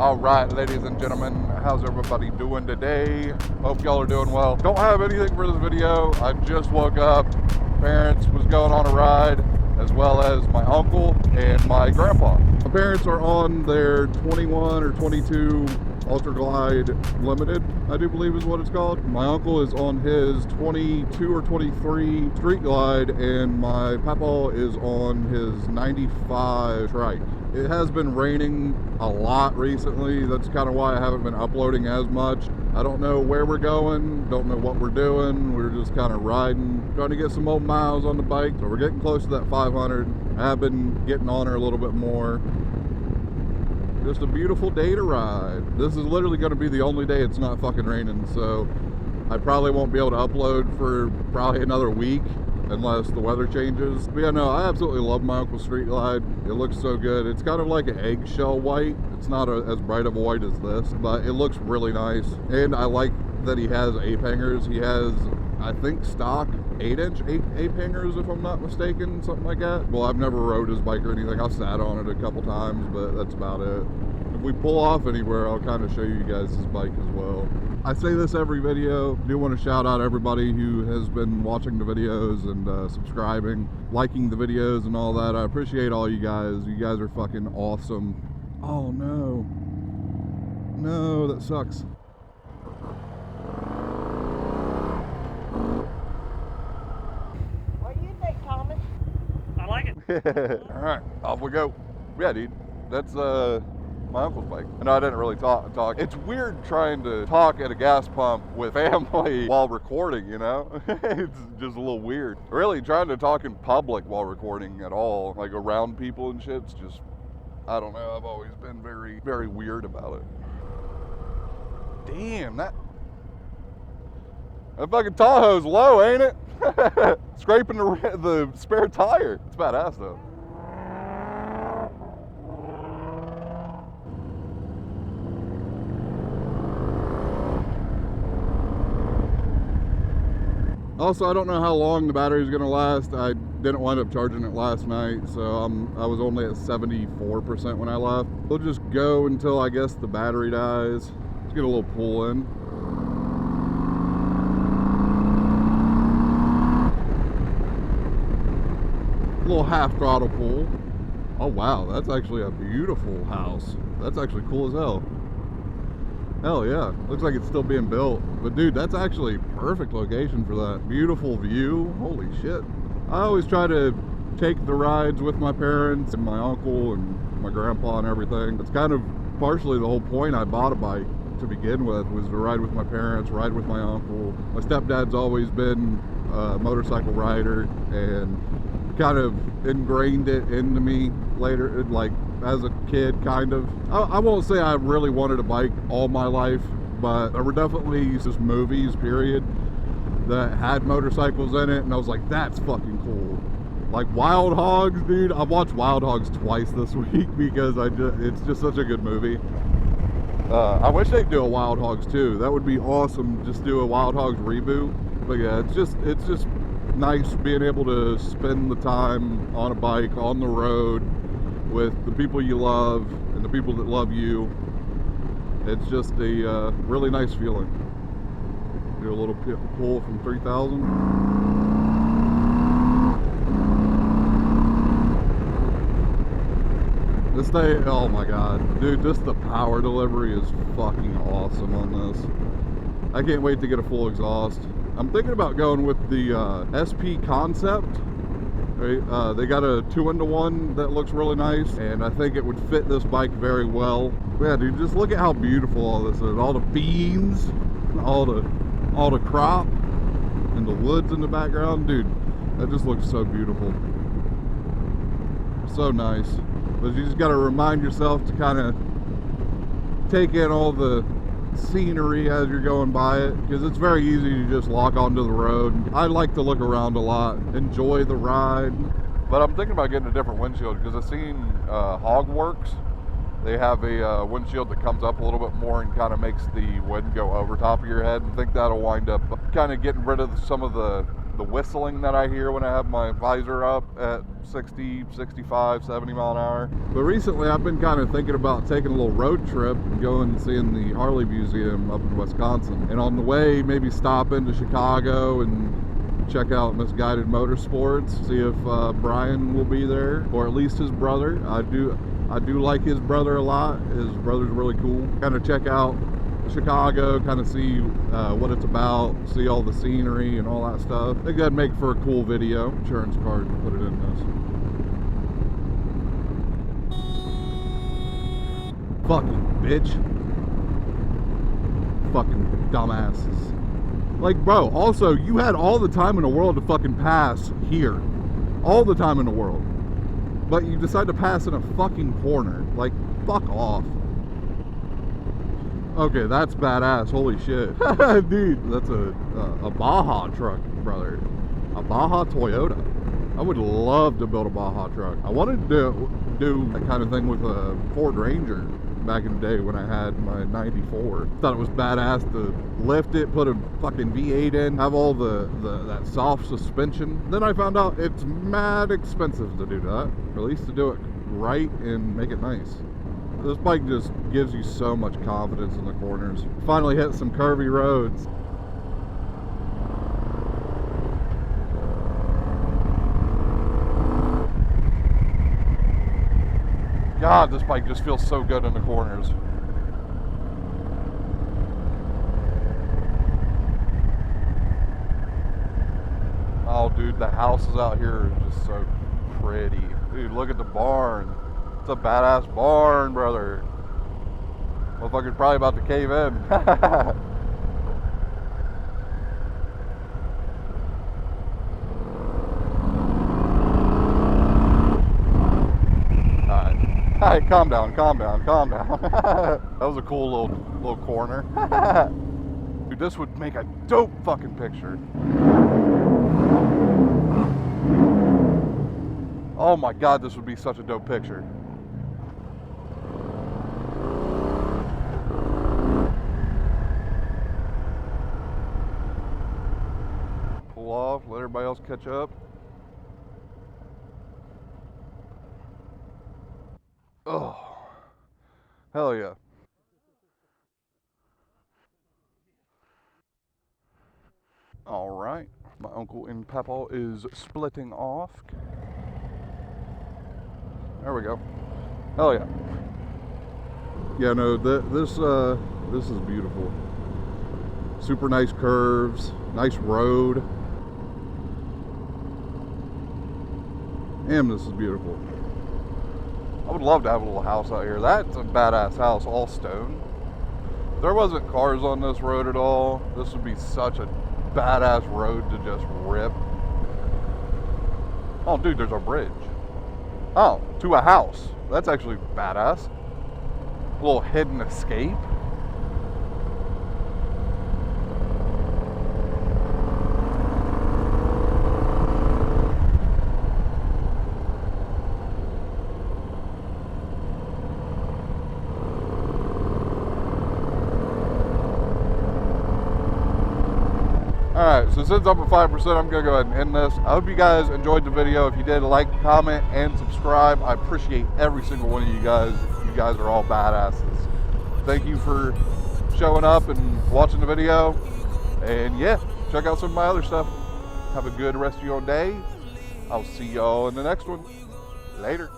All right, ladies and gentlemen, how's everybody doing today? Hope y'all are doing well. Don't have anything for this video. I just woke up. Parents was going on a ride, as well as my uncle and my grandpa. My parents are on their 21 or 22 Ultra Glide Limited, I do believe is what it's called. My uncle is on his 22 or 23 Street Glide, and my papa is on his 95 trike. It has been raining a lot recently. That's kind of why I haven't been uploading as much. I don't know where we're going, don't know what we're doing. We're just kind of riding, trying to get some old miles on the bike. So we're getting close to that 500. I have been getting on her a little bit more. Just a beautiful day to ride. This is literally going to be the only day it's not fucking raining, so I probably won't be able to upload for probably another week unless the weather changes. But yeah, no, I absolutely love my uncle's Street Glide. It looks so good. It's kind of like an eggshell white. It's not as bright of a white as this, but it looks really nice. And I like that he has ape hangers. He has, I think, stock 8-inch ape hangers, if I'm not mistaken, something like that. Well, I've never rode his bike or anything. I've sat on it a couple times, but that's about it. If we pull off anywhere, I'll kind of show you guys his bike as well. I say this every video. I do want to shout out everybody who has been watching the videos and subscribing, liking the videos and all that. I appreciate all you guys. You guys are fucking awesome. Oh no. No, that sucks. What do you think, Thomas? I like it. All right, off we go. Yeah, dude, that's my uncle's bike. I know I didn't really talk. It's weird trying to talk at a gas pump with family while recording, you know? It's just a little weird. Really, trying to talk in public while recording at all, like around people and shit, it's just, I don't know, I've always been very, very weird about it. Damn, that fucking Tahoe's low, ain't it? Scraping the spare tire. It's badass though. Also, I don't know how long the battery's gonna last. I didn't wind up charging it last night, so I was only at 74% when I left. We'll just go until I guess the battery dies. Let's get a little pull in. A little half throttle pull. Oh wow, that's actually a beautiful house. That's actually cool as hell. Hell yeah, looks like it's still being built. But dude, that's actually perfect location for that. Beautiful view, holy shit. I always try to take the rides with my parents and my uncle and my grandpa and everything. It's kind of partially the whole point I bought a bike to begin with, was to ride with my parents, ride with my uncle. My stepdad's always been a motorcycle rider and kind of ingrained it into me later, like as a kid, kind of. I won't say I really wanted a bike all my life, but there were definitely just movies, period, that had motorcycles in it, and I was like, that's fucking cool. Like Wild Hogs, dude. I've watched Wild Hogs twice this week because it's just such a good movie. I wish they'd do a Wild Hogs too. That would be awesome. Just do a Wild Hogs reboot. But yeah, it's just nice being able to spend the time on a bike, on the road, with the people you love and the people that love you. It's just a really nice feeling. Do a little pull from 3,000. This thing, oh my god, dude, just the power delivery is fucking awesome on this. I can't wait to get a full exhaust. I'm thinking about going with the SP Concept. Right? They got a 2-in-1 that looks really nice, and I think it would fit this bike very well. But yeah, dude, just look at how beautiful all this is. All the beans, all the crop, and the woods in the background. Dude, that just looks so beautiful. So nice. But you just got to remind yourself to kind of take in all the scenery as you're going by it, because it's very easy to just lock onto the road. I like to look around a lot, enjoy the ride. But I'm thinking about getting a different windshield, because I've seen Hogworks. They have a windshield that comes up a little bit more and kind of makes the wind go over top of your head. I think that'll wind up kind of getting rid of some of the the whistling that I hear when I have my visor up at 60, 65, 70 mile an hour. But recently I've been kind of thinking about taking a little road trip and going and seeing the Harley Museum up in Wisconsin. And on the way, maybe stop into Chicago and check out Misguided Motorsports, see if Brian will be there, or at least his brother. I do like his brother a lot. His brother's really cool. Kind of check out Chicago, kind of see what it's about, see all the scenery and all that stuff. I think that'd make for a cool video. Insurance card, put it in this. Fucking bitch. Fucking dumbasses. Like, bro, also, you had all the time in the world to fucking pass here. All the time in the world. But you decide to pass in a fucking corner. Like, fuck off. Okay, that's badass. Holy shit. Dude, that's a Baja truck, brother. A Baja Toyota. I would love to build a Baja truck. I wanted to do that kind of thing with a Ford Ranger back in the day when I had my 94. Thought it was badass to lift it, put a fucking V8 in, have all that soft suspension. Then I found out it's mad expensive to do that, or at least to do it right and make it nice. This bike just gives you so much confidence in the corners. Finally hit some curvy roads. God, this bike just feels so good in the corners. Oh, dude, the houses out here are just so pretty. Dude, look at the barn. It's a badass barn, brother. Motherfucker's probably about to cave in. Alright, calm down. That was a cool little corner. Dude, this would make a dope fucking picture. Oh my god, this would be such a dope picture. Pull off, let everybody else catch up. Oh, hell yeah. All right, my uncle and papa is splitting off. There we go. Hell yeah. Yeah, no, this is beautiful. Super nice curves, nice road. Damn, this is beautiful. I would love to have a little house out here. That's a badass house, all stone. If there wasn't cars on this road at all, this would be such a badass road to just rip. Oh, dude, there's a bridge. Oh, to a house. That's actually badass. A little hidden escape. Alright, so since I'm at 5%, I'm going to go ahead and end this. I hope you guys enjoyed the video. If you did, like, comment, and subscribe. I appreciate every single one of you guys. You guys are all badasses. Thank you for showing up and watching the video. And yeah, check out some of my other stuff. Have a good rest of your day. I'll see y'all in the next one. Later.